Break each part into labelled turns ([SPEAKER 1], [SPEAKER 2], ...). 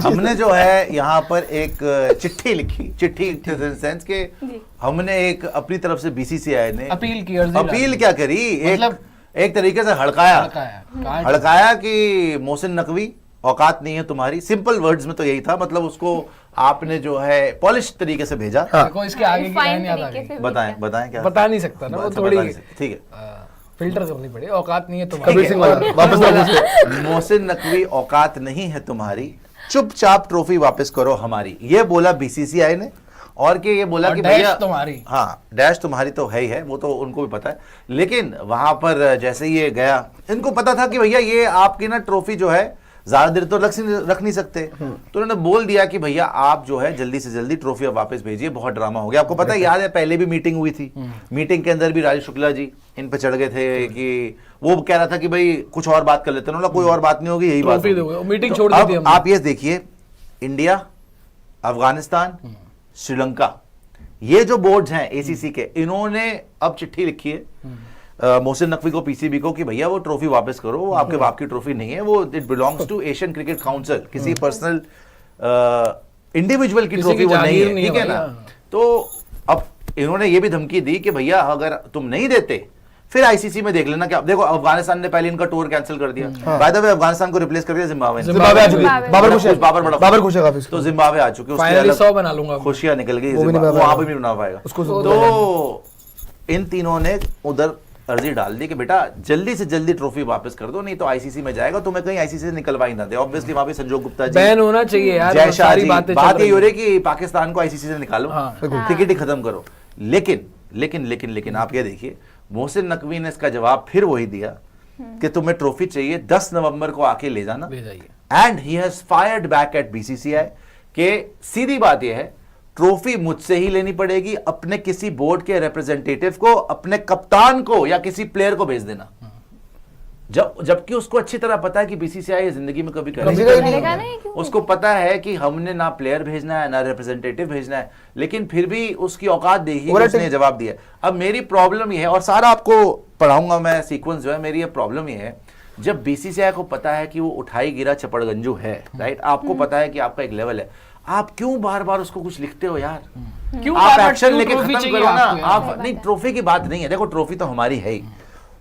[SPEAKER 1] हमने जो है यहाँ पर एक चिट्ठी लिखी, चिट्ठी सेंस के हमने एक अपनी तरफ से बीसीसीआई ने
[SPEAKER 2] अपील की,
[SPEAKER 1] अपील क्या करी,
[SPEAKER 2] मतलब
[SPEAKER 1] एक तरीके से हड़काया कि मोहसिन नकवी औकात नहीं है तुम्हारी। सिंपल वर्ड्स में तो यही था, मतलब उसको आपने जो है पॉलिश तरीके से भेजा।
[SPEAKER 2] देखो इसके आगे की लाइन याद आ गई।
[SPEAKER 1] बताएं क्या?
[SPEAKER 2] बता नहीं सकता ना, वो थोड़ी
[SPEAKER 1] ठीक है,
[SPEAKER 2] फिल्टर करनी पड़ी। औकात नहीं है तुम्हारी।
[SPEAKER 1] मोहसिन नकवी औकात नहीं है तुम्हारी, चुपचाप ट्रॉफी वापस करो हमारी, ये बोला बीसीसीआई ने। और कि ये बोला कि भैया
[SPEAKER 2] तुम्हारी,
[SPEAKER 1] हाँ डैश तुम्हारी तो है ही है, वो तो उनको भी पता है। लेकिन वहां पर जैसे ये गया, इनको पता था कि भैया ये आपकी ना ट्रॉफी जो है ज्यादा देर तो रख नहीं सकते, तो उन्होंने बोल दिया कि भैया आप जो है जल्दी से जल्दी ट्रॉफी वापस भेजिए, बहुत ड्रामा हो गया। आपको पता है, याद है पहले भी मीटिंग हुई थी, मीटिंग के अंदर भी राजीव शुक्ला जी इन पे चढ़ गए थे कि वो कह रहा था कि भाई कुछ और बात कर लेते हैं, कोई और बात नहीं होगी, यही बात
[SPEAKER 2] मीटिंग छोड़ दी थी।
[SPEAKER 1] आप ये देखिए, इंडिया, अफगानिस्तान, श्रीलंका, ये जो बोर्ड्स हैं एसीसी के, इन्होंने अब चिट्ठी लिखी है मोहसिन नकवी को, पीसीबी को, कि भैया वो ट्रॉफी वापस करो, वो आपके बाप की ट्रॉफी नहीं है, वो it belongs to Asian Cricket Council, किसी पर्सनल इंडिविजुअल की ट्रॉफी वो नहीं है, ठीक है ना। तो अब इन्होंने ये भी धमकी दी कि भैया अगर तुम नहीं देते फिर आईसीसी में देख लेना। क्या देखो, अफगानिस्तान ने पहले इनका टूर कैंसिल कर दिया, बाय द वे अफगानिस्तान को रिप्लेस कर दिया जिम्बाब्वे ने। बाबर खुश है काफी, तो जिम्बाब्वे आ चुके,
[SPEAKER 2] फाइनली 100 बना लूंगा,
[SPEAKER 1] खुशियां निकल गई, वहां पे भी बना पाएगा। तो इन तीनों ने उधर अर्जी डाल दी कि बेटा जल्दी से जल्दी ट्रॉफी वापस कर दो, नहीं तो आईसीसी में जाएगा, तुम्हें कहीं आईसीसी से निकलवा ही ना दे। ऑब्वियसली वहां पे संजोग गुप्ता जी,
[SPEAKER 2] बैन होना चाहिए यार,
[SPEAKER 1] जय शाह जी, बात ये हो रही कि पाकिस्तान को आईसीसी से निकालो, टिकट ही खत्म करो। लेकिन आप ये देखिए, मोहसिन नकवी ने इसका जवाब फिर वही दिया कि तुम्हें ट्रॉफी चाहिए 10 नवंबर को आके ले जाना, and he has fired back at BCCI के सीधी बात यह है, ट्रॉफी मुझसे ही लेनी पड़ेगी, अपने किसी बोर्ड के रिप्रेजेंटेटिव को, अपने कप्तान को या किसी प्लेयर को भेज देना। जबकि उसको अच्छी तरह पता है कि बीसीसीआई जिंदगी में कभी करेगा नहीं। उसको पता है कि हमने ना प्लेयर भेजना है ना रिप्रेजेंटेटिव भेजना है, लेकिन फिर भी उसकी औकात देखी, उसने जवाब दिया। अब मेरी प्रॉब्लम ये है, और सारा आपको पढ़ाऊंगा मैं सीक्वेंस जो है, मेरी ये प्रॉब्लम ये है, जब बीसीसीआई को पता है कि वो उठाई गिरा चपड़गंजू है, राइट, आपको पता है कि आपका एक लेवल है, आप क्यों बार बार उसको कुछ लिखते हो यार? क्यों आप एक्शन लेके खत्म करो ना। आप नहीं, ट्रॉफी की बात नहीं है, देखो ट्रॉफी तो हमारी है ही,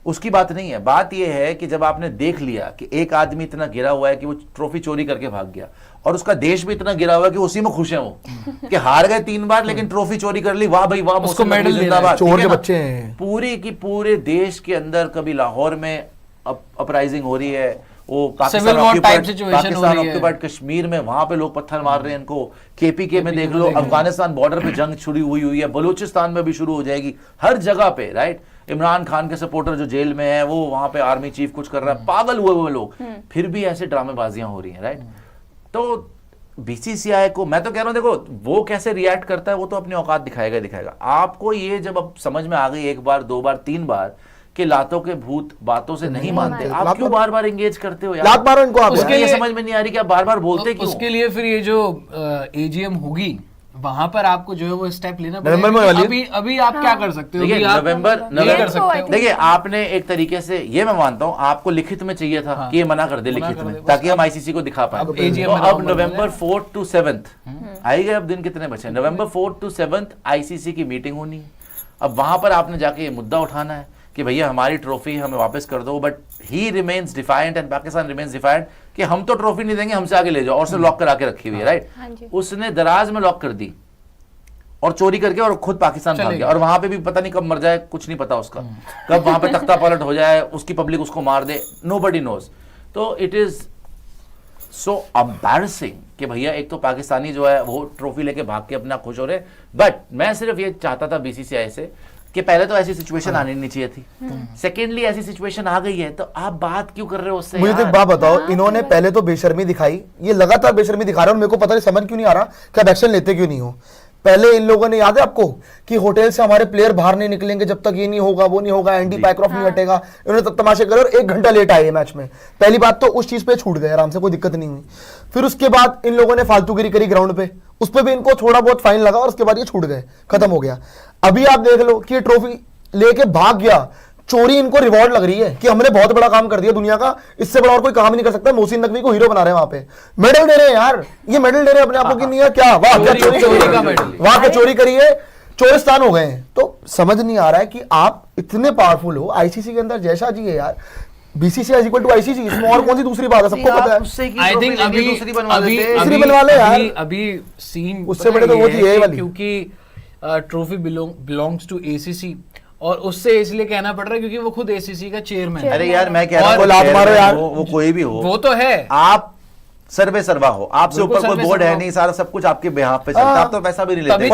[SPEAKER 1] उसकी बात नहीं है। बात यह है कि जब आपने देख लिया कि एक आदमी इतना गिरा हुआ है कि वो ट्रॉफी चोरी करके भाग गया, और उसका देश भी इतना गिरा हुआ है कि उसी में खुश है वो कि हार गए 3 बार लेकिन ट्रॉफी चोरी कर ली, वाह भाई वाह, उसको मेडल जिंदाबाद, चोर के बच्चे हैं। पूरी की पूरे देश के अंदर कभी लाहौर में अपराइजिंग हो रही है, वो पाकिस्तान ऑक्यूपाइड कश्मीर में वहां पे लोग पत्थर मार रहे हैं इनको, केपीके में देख लो, अफगानिस्तान बॉर्डर पे जंग शुरू हुई है, बलूचिस्तान में भी शुरू हो जाएगी, हर जगह पे, राइट। इमरान खान के सपोर्टर जो जेल में है, वो वहां पे आर्मी चीफ कुछ कर रहा है, पागल हुए लोग, फिर भी ऐसे ड्रामेबाजियां हो रही हैं, राइट। तो बीसीसीआई को मैं तो कह रहा हूं, देखो वो कैसे रिएक्ट करता है वो तो अपनी औकात दिखाएगा। आपको ये जब अब समझ में आ गई 1 बार 2 बार 3 बार कि लातों के भूत बातों से नहीं मानते, आप क्यों बार बार एंगेज करते हो यार? लात मारो इनको, आप उसके लिए समझ में नहीं आ रही कि आप बार बार बोलते क्यों?
[SPEAKER 2] उसके लिए फिर ये जो एजीएम होगी वहां पर आपको जो है वो स्टेप लेना पड़ेगा। अभी आप क्या कर सकते हो?
[SPEAKER 1] नवंबर कर सकते हो। देखिए आपने एक तरीके से, ये मैं मानता हूं, आपको लिखित में चाहिए था कि ये मना कर दे लिखित में, ताकि हम आईसीसी को दिखा पाए। अब नवंबर 4 to 7 आएगा, अब दिन कितने बचे? नवंबर 4 to 7 आईसीसी की मीटिंग होनी है। अब वहां पर आपने जाके ये मुद्दा उठाना है कि भैया हमारी ट्रॉफी हमें वापस कर दो, but he remains defiant and Pakistan remains defiant कि हम तो ट्रॉफी नहीं देंगे, हमसे आगे ले जाओ, और उसने लॉक करा के रखी हुई है, राइट। उसने दराज में लॉक कर दी और चोरी करके और खुद पाकिस्तान भाग गया, और वहां पे भी पता नहीं कब मर जाए, कुछ नहीं पता उसका, कब वहां पे तख्ता पलट हो जाए, उसकी पब्लिक उसको मार दे, नोबडी नोज। तो इट इज सो एम्बैरसिंग कि भैया एक तो पाकिस्तानी जो है वो ट्रॉफी लेके भाग के अपना खुश हो रहे। बट मैं सिर्फ ये चाहता था बीसीसीआई से कि पहले तो ऐसी सिचुएशन आनी नहीं चाहिए थी, सेकेंडली ऐसी सिचुएशन आ गई है, तो आप बात क्यों कर रहे हो उससे?
[SPEAKER 3] मुझे तो एक बात बताओ, इन्होंने पहले तो बेशर्मी दिखाई, ये लगातार बेशर्मी दिखा रहे हैं, मेरे को पता नहीं समझ क्यों नहीं आ रहा कि आप एक्शन लेते क्यों नहीं हो। पहले इन लोगों ने, याद है आपको, कि होटल से हमारे प्लेयर बाहर नहीं निकलेंगे जब तक ये नहीं होगा, वो नहीं होगा, एंडी पैक्रॉफ्ट नहीं हटेगा, इन्होंने तब तमाशे करे और 1 घंटा लेट आए मैच में। पहली बात तो उस चीज पे छूट गए आराम से, कोई दिक्कत नहीं हुई। फिर उसके बाद इन लोगों ने फालतूगिरी करी ग्राउंड पे, उस पर भी इनको थोड़ा बहुत फाइन लगा और उसके बाद ये छूट गए, खत्म हो गया। अभी आप देख लो कि ये ट्रॉफी लेके भाग गया, चोरी इनको रिवॉर्ड लग रही है कि हमने बहुत बड़ा काम कर दिया दुनिया का, इससे बड़ा और कोई काम ही नहीं कर सकता। मोहसिन नकवी को हीरो बना रहे हैं, वहां पे मेडल दे रहे हैं यार, ये मेडल दे रहे हैं अपने आप को कि नहीं है क्या, वाह क्या चोरी वहां पे चोरी करी है, चोरिस्तान हो गए हैं। तो समझ नहीं आ रहा है कि आप इतने पावरफुल हो, आईसीसी के अंदर जैसा जी है यार, बीसीसीआई इक्वल टू आईसीसी, इसमें और कौन सी दूसरी बात है, सबको पता है।
[SPEAKER 2] आई थिंक अभी
[SPEAKER 3] दूसरी बनवा ले यार,
[SPEAKER 2] अभी सीन
[SPEAKER 3] उससे बड़े तो वो थी ये वाली,
[SPEAKER 2] क्योंकि ट्रॉफी बिलोंग्स टू एसीसी, और उससे इसलिए कहना पड़ रहा है क्योंकि वो खुद एसीसी का चेयरमैन है।
[SPEAKER 1] अरे यार मैं कह रहा
[SPEAKER 3] हूं लात मारो यार,
[SPEAKER 1] वो कोई भी हो,
[SPEAKER 2] वो तो है,
[SPEAKER 1] आप सर्वे सर्वा हो, आपसे ऊपर कोई बोर्ड है नहीं, सारा सब कुछ आपके बिहाफ पे चलता है, आप तो पैसा भी नहीं लेते।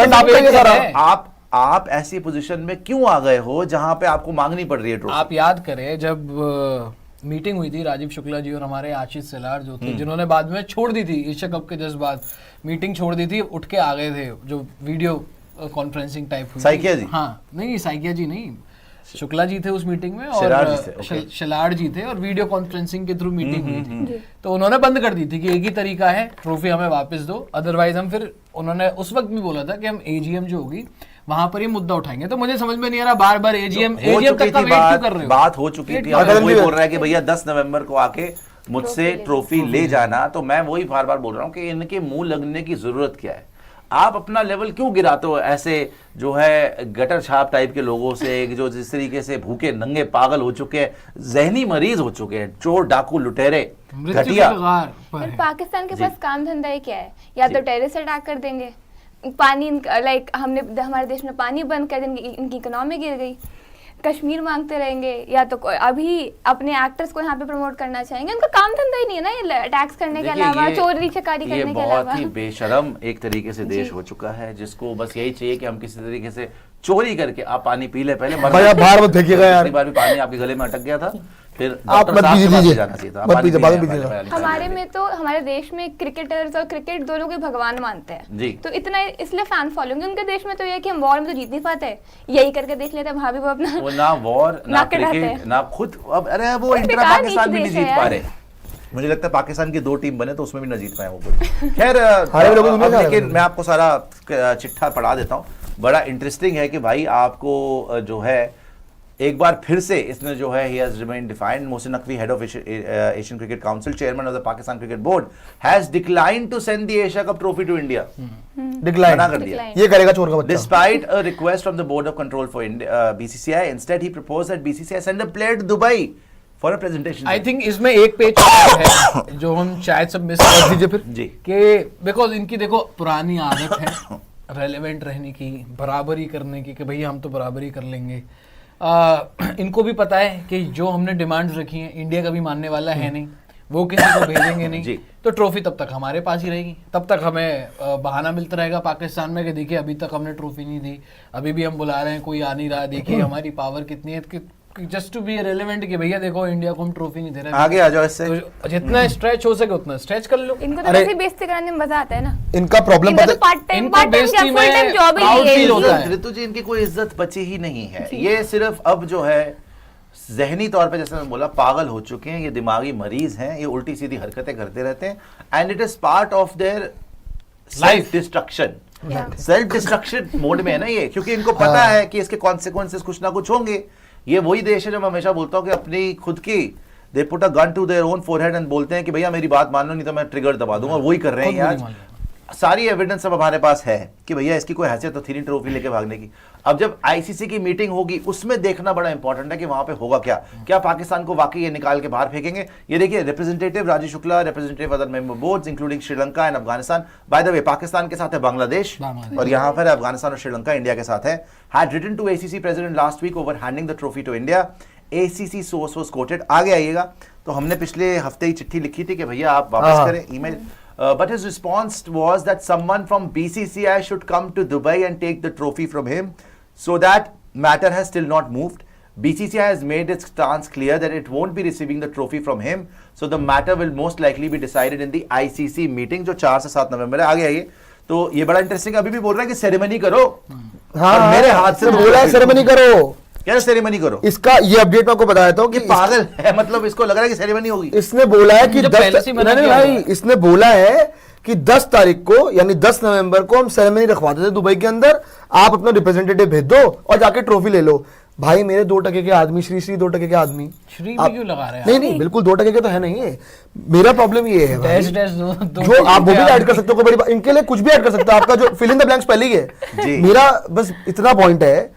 [SPEAKER 1] आप ऐसी पोजीशन में क्यों आ गए हो जहां पे आपको मांगनी पड़ रही है ट्रॉफी?
[SPEAKER 2] आप याद करें जब मीटिंग हुई थी राजीव शुक्ला जी और हमारे आशीष सेलार जो थे, जिन्होंने बाद में छोड़ दी थी एशिया कप के जस्ट बाद, मीटिंग छोड़ दी थी, उठ के आ गए थे, जो वीडियो कॉन्फ्रेंसिंग टाइप हुई,
[SPEAKER 1] साइकिया जी?
[SPEAKER 2] हाँ नहीं साइकिया जी नहीं, शुक्ला जी थे उस मीटिंग में और शलार जी थे, और वीडियो कॉन्फ्रेंसिंग के थ्रू मीटिंग हुई थी। तो उन्होंने बंद कर दी थी कि एक ही तरीका है, ट्रॉफी हमें वापस दो, अदरवाइज हम, फिर उन्होंने उस वक्त भी बोला था कि हम एजीएम जो होगी वहां पर ये मुद्दा उठाएंगे। तो मुझे समझ में नहीं आ रहा, बार बार एजीएम तक का वेट क्यों कर रहे हो?
[SPEAKER 1] बात हो चुकी थी, अब कोई बोल रहा है कि भैया 10 नवंबर को आके मुझसे ट्रॉफी ले जाना, तो मैं वही बार बार बोल रहा हूँ कि इनके मुंह लगने की जरूरत क्या है? आप अपना लेवल क्यों गिराते हो ऐसे जो है गटर छाप टाइप के लोगों से, जो जिस तरीके से भूखे नंगे पागल हो चुके हैं, जहनी मरीज हो चुके हैं, चोर डाकू लुटेरे घटिया।
[SPEAKER 4] पाकिस्तान के पास काम धंधा ही क्या है? या तो टेररिस्ट अटैक कर देंगे, पानी लाइक हमने हमारे देश में पानी बंद कर देंगे, इनकी इकोनॉमी गिर गई, कश्मीर मांगते रहेंगे, या तो अभी अपने एक्टर्स को यहाँ पे प्रमोट करना चाहेंगे। उनका काम धंधा ही नहीं है ना ये अटैक्स करने के अलावा, चोरी चकारी करने के अलावा।
[SPEAKER 1] बहुत ही बेशरम एक तरीके से देश हो चुका है, जिसको बस यही चाहिए कि हम किसी तरीके से चोरी करके, आप पानी पी ले पहले,
[SPEAKER 3] बाहर मत फेंकिएगा यार,
[SPEAKER 1] बार भी पानी आपके गले में अटक गया था, फिर
[SPEAKER 3] आप मत पीजिए,
[SPEAKER 4] हमारे में तो हमारे देश में क्रिकेटर्स और क्रिकेट दोनों को भगवान मानते हैं
[SPEAKER 1] जी,
[SPEAKER 4] तो इतना इसलिए फैन फॉलोइंग। उनके देश में तो ये कि हम वॉर में तो जीत नहीं पाते, यही करके देख लेते हैं, भाभी वो अपना
[SPEAKER 1] वो ना वॉर ना क्रिकेट ना खुद, अब अरे वो इंट्रा पाकिस्तान भी नहीं जीत पा रहे। मुझे लगता है पाकिस्तान की 2 टीम बने तो उसमें भी ना जीत पाए वो कोई। खैर लेकिन मैं आपको सारा चिट्ठा पढ़ा देता हूँ, बड़ा इंटरेस्टिंग है कि भाई आपको जो है एक बार फिर से इसने जो है he has remained defiant. Mohsin Naqvi, head of Asian Cricket Council, chairman of the Pakistan Cricket Board, has declined to send the Asia Cup trophy to India.
[SPEAKER 3] Decline.
[SPEAKER 1] मना कर दिया।
[SPEAKER 3] ये करेगा चोर का बच्चा।
[SPEAKER 1] Despite a request from the Board of Control for BCCI, instead he proposed that BCCI send a player to Dubai for a presentation.
[SPEAKER 2] I think इसमें एक पेज है जो हम शायद सब मिस कर दीजिए फिर
[SPEAKER 1] जी,
[SPEAKER 2] कि बिकॉज इनकी देखो पुरानी आदत है रेलेवेंट रहने की, बराबरी करने की, कि भैया हम तो बराबरी कर लेंगे। इनको भी पता है कि जो हमने डिमांड्स रखी हैं इंडिया कभी मानने वाला है नहीं, वो किसी को भेजेंगे नहीं, तो ट्रॉफी तब तक हमारे पास ही रहेगी, तब तक हमें बहाना मिलता रहेगा पाकिस्तान में कि देखिए अभी तक हमने ट्रॉफी नहीं दी, अभी भी हम बुला रहे हैं कोई आ नहीं रहा, देखिए हमारी पावर कितनी है, जस्ट टू बी रेलेवेंट कि भैया देखो इंडिया को हम ट्रॉफी नहीं दे रहे।
[SPEAKER 1] आगे आ जाओ इससे,
[SPEAKER 2] तो जितना स्ट्रेच हो सके उतना स्ट्रेच कर लो।
[SPEAKER 4] इनको तो वैसे बेइज्जती कराने में मजा आता है ना,
[SPEAKER 3] इनका प्रॉब्लम पता है,
[SPEAKER 4] पार्ट टाइम जॉब ही
[SPEAKER 1] है। ऋतु जी इनकी कोई इज्जत बची ही नहीं है, ये सिर्फ अब जो है जहनी तौर पे जैसे मैं बोला पागल हो चुके हैं, ये दिमागी मरीज हैं, ये उल्टी सीधी हरकतें करते रहते हैं, and it is part of their life destruction, self destruction mode में है ना ये, क्योंकि इनको पता है कि इसके कॉन्सिक्वेंसेस कुछ ना कुछ होंगे। ये वही देश है जो मैं हमेशा बोलता हूँ कि अपनी खुद की they put a gun to their own forehead and बोलते हैं कि भैया मेरी बात मान लो नहीं तो मैं ट्रिगर दबा दूंगा, वही कर रहे हैं आज। सारी एविडेंस अब हमारे पास है कि भैया इसकी कोई हैसियत तो थी नहीं ट्रॉफी लेके भागने की। अब जब आईसीसी की मीटिंग होगी उसमें देखना बड़ा इंपॉर्टेंट है कि वहां पे होगा क्या पाकिस्तान को वाकई ये निकाल के बाहर फेंकेंगे। ये देखिए representative Rajiv Shukla, representative other member boards including Sri Lanka and Afghanistan, by the way Pakistan के साथ है बांग्लादेश और यहाँ पर अफगानिस्तान और श्रीलंका इंडिया के साथ है, had written to ACC president last week over handing the trophy to India. ACC source was quoted. आगे आइएगा तो हमने पिछले हफ्ते ही चिट्ठी लिखी थी कि भैया आप वापस करें email, but his response was that someone from BCCI should come to Dubai and take the trophy from him, so that matter has still not moved. BCCI has made its stance clear that it won't be receiving the trophy from him, so the matter will most likely be decided in the ICC meeting जो 4 से 7 नवंबर है। आगे आइए तो ये बड़ा interesting, अभी भी बोल रहा है कि सेरेमनी करो,
[SPEAKER 3] हाँ
[SPEAKER 1] मेरे हाथ से
[SPEAKER 3] बोला है सेरेमनी करो,
[SPEAKER 1] क्या सेरेमनी करो।
[SPEAKER 3] इसका ये अपडेट मैं आपको बता देता हूँ कि
[SPEAKER 1] पागल है, मतलब इसको लग रहा है कि सेरेमनी होगी।
[SPEAKER 3] इसने बोला है कि इसने बोला है कि 10 तारीख को यानी 10 नवंबर को हम सेरेमनी रखवाते थे दुबई के अंदर, आप अपना रिप्रेजेंटेटिव भेज दो और जाके ट्रॉफी ले लो। भाई मेरे 2% के आदमी, श्री 2% के आदमी,
[SPEAKER 2] श्री भी
[SPEAKER 3] आप-
[SPEAKER 2] क्यों लगा रहे हैं
[SPEAKER 3] नहीं नहीं बिल्कुल 2% के तो है नहीं है। मेरा प्रॉब्लम ये है भाई,
[SPEAKER 2] डैश डैश दो
[SPEAKER 3] जो आप वो भी ऐड कर सकते हो, कोई बड़ी बात- इनके लिए कुछ भी ऐड कर सकते हो, आपका जो फिल इन द ब्लैंक्स पहले ही
[SPEAKER 1] जी।
[SPEAKER 3] है। मेरा बस इतना पॉइंट है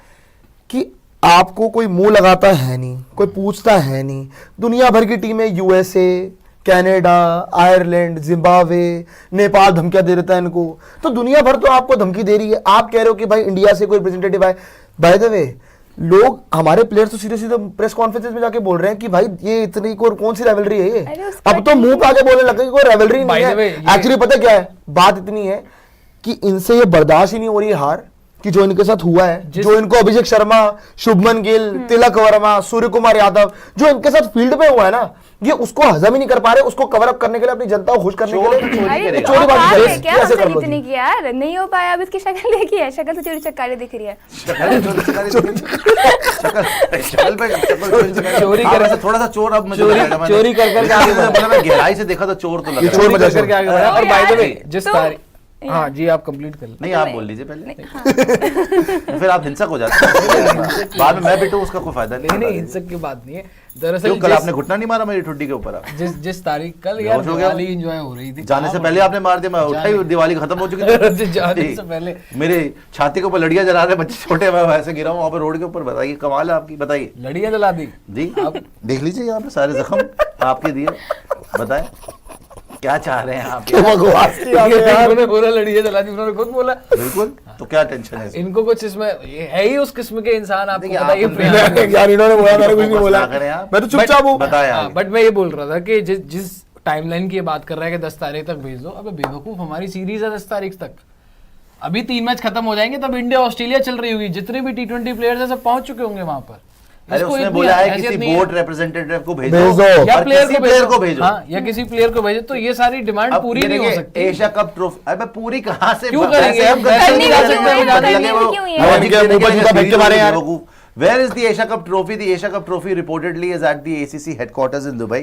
[SPEAKER 3] कि आपको कोई मुंह लगाता है नहीं, कोई पूछता है नहीं। दुनिया भर की टीमें, USA, Canada, Ireland, Zimbabwe, Nepal धमकियां दे देता है इनको, तो दुनिया भर तो आपको धमकी दे रही है। आप कह रहे हो कि भाई इंडिया से कोई रिप्रेजेंटेटिव आए। बाय द वे लोग, हमारे प्लेयर्स तो सीधे सीधे प्रेस कॉन्फ्रेंस में जाके बोल रहे हैं कि भाई ये इतनी कौन सी रेवलरी है ये।
[SPEAKER 4] अरे उसका
[SPEAKER 3] अब तो मुंह पे आके बोलने लगे कि कोई रेवलरी
[SPEAKER 2] By
[SPEAKER 3] नहीं
[SPEAKER 2] the way,
[SPEAKER 3] है।
[SPEAKER 2] ये-
[SPEAKER 3] एक्चुअली पता क्या है, बात इतनी है कि इनसे ये बर्दाश्त ही नहीं हो रही है हार कि जो इनके साथ हुआ है, जो इनको अभिषेक शर्मा, शुभमन गिल, तिलक वर्मा, सूर्य कुमार यादव, जो इनके साथ फील्ड पे हुआ है ना, ये उसको हजम ही नहीं कर पा रहे। उसको कवर अप करने के लिए, अपनी जनता को खुश करने के
[SPEAKER 1] चोर
[SPEAKER 3] लिए
[SPEAKER 1] तो चोरी
[SPEAKER 4] अरे
[SPEAKER 1] करेगा।
[SPEAKER 3] चोरी बाजी
[SPEAKER 4] औकात
[SPEAKER 3] करेगा।
[SPEAKER 4] है क्या
[SPEAKER 3] कैसे कर
[SPEAKER 4] मतलब
[SPEAKER 3] लो
[SPEAKER 4] इतनी
[SPEAKER 3] जी?
[SPEAKER 4] की यार, नहीं हो पाया। अब इसकी शक्ल देखी है, शक्ल से चोरी चकारी दिख रही है।
[SPEAKER 2] चोरी कर-
[SPEAKER 1] कर थोड़ा सा चोर, अब मुझे
[SPEAKER 2] चोरी-
[SPEAKER 1] लगा मैंने-
[SPEAKER 2] चोरी कर करके आगे बढ़ा।
[SPEAKER 1] बोला मैं गहराई से देखा तो चोर तो
[SPEAKER 3] ये
[SPEAKER 1] लगा।
[SPEAKER 3] चोर
[SPEAKER 2] चोरी
[SPEAKER 3] मजा
[SPEAKER 2] कर करके आगे बढ़ा। और
[SPEAKER 4] तो
[SPEAKER 2] बाय द वे
[SPEAKER 4] यार,
[SPEAKER 2] जिस
[SPEAKER 4] तो-
[SPEAKER 2] तारीख, हाँ जी आप कंप्लीट कर लें।
[SPEAKER 1] नहीं आप बोल लीजिए पहले, फिर आप हिंसक हो जाते हैं। बाद में मैं बिटू, उसका कोई फायदा
[SPEAKER 2] नहीं नहीं
[SPEAKER 1] नहीं।
[SPEAKER 2] हिंसक की बात नहीं है दरअसल।
[SPEAKER 1] क्यों कल
[SPEAKER 2] जिस-
[SPEAKER 1] आपने घुटना नहीं मारा मेरी ठुड्डी के ऊपर? आप
[SPEAKER 2] जिस तारीख कल यार
[SPEAKER 1] बेहोश हो गया?
[SPEAKER 2] दिवाली एंजॉय हो रही थी,
[SPEAKER 1] जाने से
[SPEAKER 2] कहाँ
[SPEAKER 1] पहले आपने मार दिया, मैं उठा ही,
[SPEAKER 2] जाने-
[SPEAKER 1] दिवाली खत्म हो चुकी थी।
[SPEAKER 2] जाने से पहले
[SPEAKER 1] मेरे छाती के ऊपर लड़ियां जला रहे बच्चे छोटे, मैं वैसे गिरा हूँ वहाँ पे रोड के ऊपर। बताइए कमाल है आपकी, बताइए
[SPEAKER 2] लड़ियां जला दी।
[SPEAKER 1] जी। आप देख लीजिए यहाँ पे सारे जख्म आपके दिए। बताएं क्या चाह रहे हैं आप?
[SPEAKER 3] बकवास की बात है यार।
[SPEAKER 2] उन्होंने बोला लड़ियां जला दी, उन्होंने खुद बोला।
[SPEAKER 1] बिल्कुल, तो क्या टेंशन है इसमें?
[SPEAKER 2] इनको कुछ इसमें ये है ही उस किस्म के इंसान, आपको
[SPEAKER 1] देखिए,
[SPEAKER 2] पता ही है
[SPEAKER 1] आप-
[SPEAKER 2] प्रियांक।
[SPEAKER 3] यार इन्होंने बोला, मैंने कुछ नहीं बोला,
[SPEAKER 1] ना करें आप।
[SPEAKER 3] मैं तो चुपचाप हूँ।
[SPEAKER 1] बताएं
[SPEAKER 2] हाँ,
[SPEAKER 1] आगे।
[SPEAKER 2] बट मैं ये बोल रहा था कि जिस टाइमलाइन की ये बात कर रहा है कि 10 तारीख तक भेज दो, अबे बेवकूफ, हमारी सीरीज है 10 तारीख तक। अभी 3 मैच खत्म हो जाएंगे, तब इंडिया ऑस्ट्रेलिया चल रही होगी, जितने भी T20 प्लेयर्स हैं सब पहुंच चुके होंगे वहां पर।
[SPEAKER 1] अरे
[SPEAKER 2] इसको
[SPEAKER 1] उसने
[SPEAKER 2] इतनी
[SPEAKER 1] बोला है
[SPEAKER 2] हैसियत
[SPEAKER 1] किसी
[SPEAKER 2] नहीं है।
[SPEAKER 1] बोर्ड रिप्रेजेंटेटिव को भेजो,
[SPEAKER 3] भेज दो।
[SPEAKER 2] या
[SPEAKER 1] और
[SPEAKER 2] प्लेयर
[SPEAKER 1] किसी
[SPEAKER 2] को
[SPEAKER 1] प्लेयर को भेजो।
[SPEAKER 2] हाँ, या किसी प्लेयर को भेजो, तो ये सारी डिमांड
[SPEAKER 1] अब
[SPEAKER 2] पूरी
[SPEAKER 1] ये
[SPEAKER 2] नहीं हो
[SPEAKER 1] देखिए,
[SPEAKER 2] सकती।
[SPEAKER 1] एशिया कप ट्रॉफी, अबे पूरी कहाँ से?
[SPEAKER 2] क्यों
[SPEAKER 1] वैसे
[SPEAKER 2] करेंगे?
[SPEAKER 1] ही हम
[SPEAKER 2] अब
[SPEAKER 1] करते
[SPEAKER 2] करने
[SPEAKER 1] नहीं
[SPEAKER 2] जा
[SPEAKER 1] जा
[SPEAKER 2] सकते हैं,
[SPEAKER 1] सकते,
[SPEAKER 2] जाने
[SPEAKER 1] लगे वो-
[SPEAKER 4] क्यों ये?
[SPEAKER 1] लॉजिक
[SPEAKER 3] इनके
[SPEAKER 1] देने
[SPEAKER 3] मुंह पर
[SPEAKER 1] के
[SPEAKER 3] जूता
[SPEAKER 1] लिए
[SPEAKER 3] फेंक के मारे यार।
[SPEAKER 1] बेवकूफ। Where is the Asia Cup trophy? The Asia Cup trophy reportedly is at the ACC headquarters in Dubai.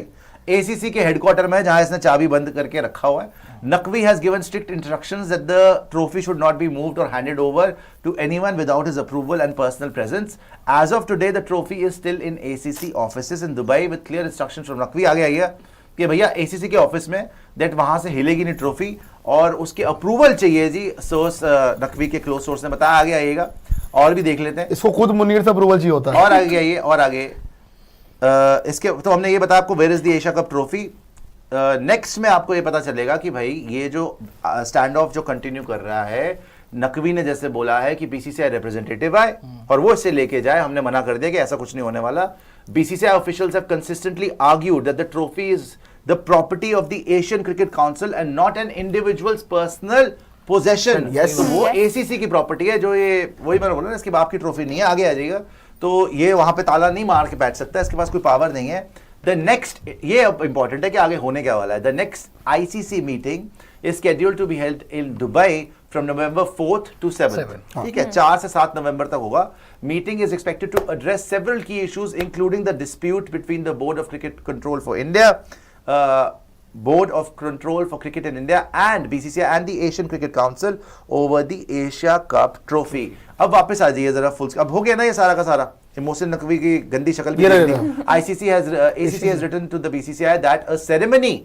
[SPEAKER 1] ACC के हेडक्वार्टर में, जहां इसने चाबी बंद करके रखा हुआ है। Naqvi has given strict instructions that the trophy should not be moved or handed over to anyone without his approval and personal presence. As of today, the trophy is still in ACC offices in Dubai with clear instructions from Naqvi. आगे आइए कि भैया ACC के office में that वहां से हिलेगी नहीं trophy, और उसके अप्रूवल चाहिए जी। सोर्स नकवी के क्लोज सोर्स ने बताया। आगे आइएगा और भी देख लेते हैं।
[SPEAKER 3] इसको खुद मुनीर से अप्रूवल चाहिए होता है।
[SPEAKER 1] और आगे आइए, और आगे इसके तो हमने ये बताया आपको where is the Asia Cup trophy. Next में आपको ये पता चलेगा कि भाई ये जो स्टैंड ऑफ जो कंटिन्यू कर रहा है, नकवी ने जैसे बोला है कि बीसीसीआई रिप्रेजेंटेटिव आए और वो इसे लेके जाए, हमने मना कर दिया कि ऐसा कुछ नहीं होने वाला। BCCI officials have consistently argued that the trophy is the property of the Asian Cricket council and not an individuals personal possession.
[SPEAKER 3] Yes.
[SPEAKER 1] वो एसीसी की प्रॉपर्टी है, जो ये वही मैंने बोला ना, इसके बाप की ट्रॉफी नहीं है। आगे आ जाइएगा, तो ये वहां पे ताला नहीं मार के बैठ सकता, इसके पास कोई पावर नहीं है। द नेक्स्ट, ये अब इंपॉर्टेंट है कि आगे होने क्या वाला है। The next ICC meeting is scheduled to be held in Dubai from November 4th to 7th। ठीक है, 4 से 7 नवंबर तक होगा। Meeting is expected to address several key issues including the dispute between the board of cricket control for India, Board of Control for Cricket in India and BCCI and the Asian Cricket Council over the Asia Cup Trophy। अब वापस आ जाइए जरा full, अब हो गया ना ये सारा का सारा। मोहसिन नकवी की गंदी शक्ल भी ACC has written to the BCCI that a ceremony,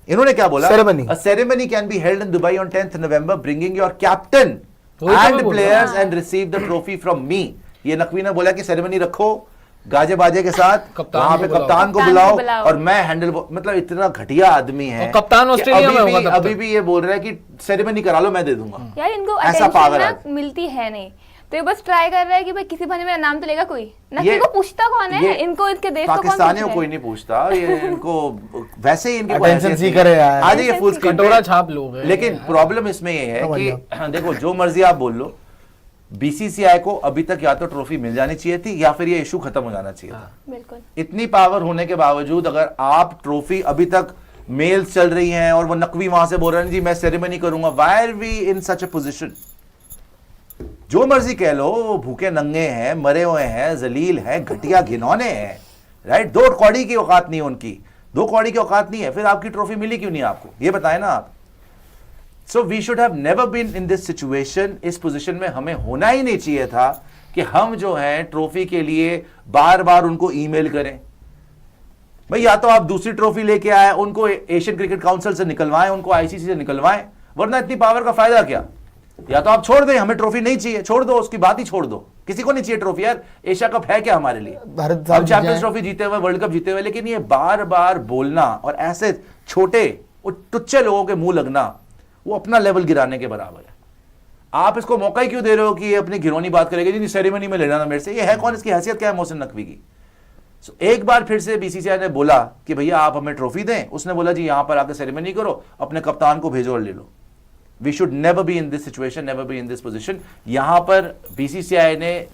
[SPEAKER 1] इन्होंने क्या बोला?
[SPEAKER 3] Ceremony.
[SPEAKER 1] A ceremony can be held in Dubai on 10th November, bringing your captain
[SPEAKER 2] वही तो मैं
[SPEAKER 1] and
[SPEAKER 2] बोल रहा
[SPEAKER 1] players and receive the trophy from me। ये नकवी ने बोला कि सेरेमनी रखो गाजे बाजे के साथ,
[SPEAKER 2] कप्तान
[SPEAKER 1] वहां
[SPEAKER 2] को
[SPEAKER 1] पे
[SPEAKER 2] बुलाओ।
[SPEAKER 1] कप्तान को
[SPEAKER 4] कप्तान को
[SPEAKER 1] बुलाओ
[SPEAKER 4] बुलाओ।
[SPEAKER 1] और मैं हैंडल, मतलब इतना घटिया आदमी है।
[SPEAKER 2] और कप्तान
[SPEAKER 1] कि
[SPEAKER 2] ऑस्ट्रेलिया में होगा तब
[SPEAKER 1] अभी
[SPEAKER 2] तक।
[SPEAKER 1] भी ये बोल रहा है कि सेरेमनी करा लो, मैं दे दूंगा।
[SPEAKER 4] यार इनको
[SPEAKER 1] ऐसा
[SPEAKER 4] अटेंशन
[SPEAKER 1] पागल
[SPEAKER 4] ना
[SPEAKER 1] आदमी।
[SPEAKER 4] मिलती है नहीं, तो ये बस ट्राई कर रहा है कि भाई किसी बहाने मेरा नाम तो लेगा कोई। नकवी
[SPEAKER 1] ये-
[SPEAKER 4] को पूछता कौन
[SPEAKER 1] ये
[SPEAKER 4] है? इनको इनके देश को कौन
[SPEAKER 1] पाकिस्तानियों
[SPEAKER 4] पूछ
[SPEAKER 1] कोई
[SPEAKER 4] रहा है?
[SPEAKER 1] नहीं पूछता, ये इनको वैसे ही इनकी कोई
[SPEAKER 3] Attention
[SPEAKER 1] हैसियत नहीं
[SPEAKER 3] seeker है यार।
[SPEAKER 1] आ जाइए फुल स्क्रीन पे।
[SPEAKER 2] कटोरा छाप लोग हैं।
[SPEAKER 1] लेकिन प्रॉब्लम इसमें ये है
[SPEAKER 3] समझ
[SPEAKER 1] कि देखो जो मर्जी आप बोल लो, बीसीसीआई को अभी तक या तो ट्रॉफी मिल जानी चाहिए थी या फिर ये इशू खत्म हो जाना चाहिए था।
[SPEAKER 4] बिल्कुल।
[SPEAKER 1] इतनी पावर होने के बावजूद अगर आप ट्रॉफी, अभी तक मेल्स चल रही हैं और वो नकवी वहां से बोल रहे हैं जी मैं सेरेमनी करूंगा, why are we in such a position? जो मर्जी कह लो, वो भूखे नंगे हैं, मरे हुए हैं, जलील हैं, घटिया घिनौने हैं, राइट? 2 कौड़ी की औकात नहीं है उनकी, 2 कौड़ी की औकात नहीं है, फिर आपकी ट्रॉफी मिली क्यों नहीं आपको? ये बताएं ना आप। So we should have never been in this situation. इस पोजीशन में हमें होना ही नहीं चाहिए था कि हम जो है ट्रॉफी के लिए बार बार उनको ईमेल करें। भाई या तो आप दूसरी ट्रॉफी लेके आए, उनको एशियन क्रिकेट काउंसिल से निकलवाएं, उनको आईसीसी से निकलवाएं, वरना इतनी पावर का फायदा क्या? या तो आप छोड़ दें, हमें ट्रॉफी नहीं चाहिए, छोड़ दो, उसकी बात ही छोड़ दो, किसी को नहीं चाहिए ट्रॉफी यार। एशिया कप है क्या हमारे लिए?
[SPEAKER 3] भारत
[SPEAKER 1] हम चैंपियंस ट्रॉफी जीते हुए, वर्ल्ड कप जीते हुए, लेकिन ये बार बार बोलना और ऐसे छोटे और टुच्चे लोगों के मुंह लगना, वो अपना लेवल गिराने के बराबर है। आप इसको मौका ही क्यों दे रहे हो कि ये अपनी घिनौनी बात करेगा जी, सेरेमनी में लेना ना मेरे से? ये है कौन? इसकी हैसियत क्या है मोहसिन नकवी की? एक बार फिर से बीसीसीआई ने बोला कि भैया आप हमें ट्रॉफी दें, उसने बोला जी यहां पर आकर सेरेमनी करो, अपने कप्तान को भेजो और ले लो। We should never be in this situation, never be in this position. यहां पर बीसीसीआई ने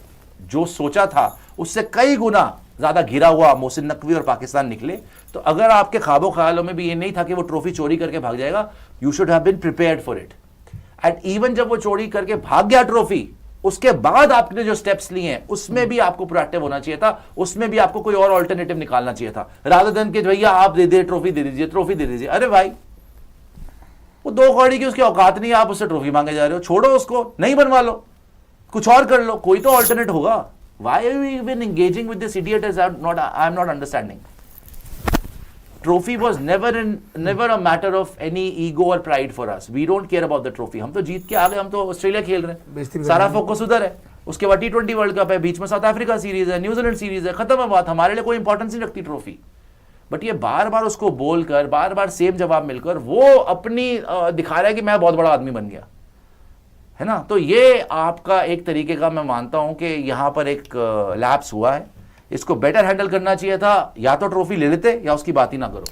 [SPEAKER 1] जो सोचा था उससे कई गुना ज्यादा घिरा हुआ मोहसिन नकवी और पाकिस्तान निकले। तो अगर आपके ख्वाबों ख्यालों में भी ये नहीं था कि वो ट्रॉफी चोरी करके भाग जाएगा, you should have been prepared for it. And even जब वो चोरी करके भाग गया ट्रॉफी, उसके बाद आपने जो स्टेप्स लिए हैं उसमें भी आपको प्रोएक्टिव होना चाहिए था, उसमें भी आपको कोई और ऑल्टरनेटिव निकालना चाहिए था, रादर देन कि भैया आप दे दे ट्रॉफी दे दीजिए, ट्रॉफी दे दीजिए। अरे भाई वो 2 कौड़ी की उसकी औकात नहीं है, आप उससे ट्रॉफी मांगे जा रहे हो, छोड़ो उसको, नहीं बनवा लो, कुछ और कर लो, कोई तो ऑल्टरनेट होगा। Why are you even engaging with this idiot? I am not understanding. Trophy was never a matter of any ego or pride for us. We don't care about the trophy. हम तो जीत के आ गए, हम तो Australia खेल रहे हैं, सारा फोकस उधर है। उसके बाद T20 वर्ल्ड कप है, बीच में साउथ अफ्रीका सीरीज है, न्यूजीलैंड सीरीज है, खत्म है बात। हमारे लिए कोई इंपॉर्टेंस नहीं रखती ट्रॉफी। बट ये बार बार उसको बोलकर, बार बार सेम जवाब मिलकर वो अपनी दिखा रहा है कि मैं बहुत बड़ा आदमी बन गया, है ना। तो ये आपका एक तरीके का मैं मानता हूं कि यहां पर एक लैप्स हुआ है। इसको बेटर हैंडल करना चाहिए था, या तो ट्रॉफी ले लेते या उसकी बात ही ना करो।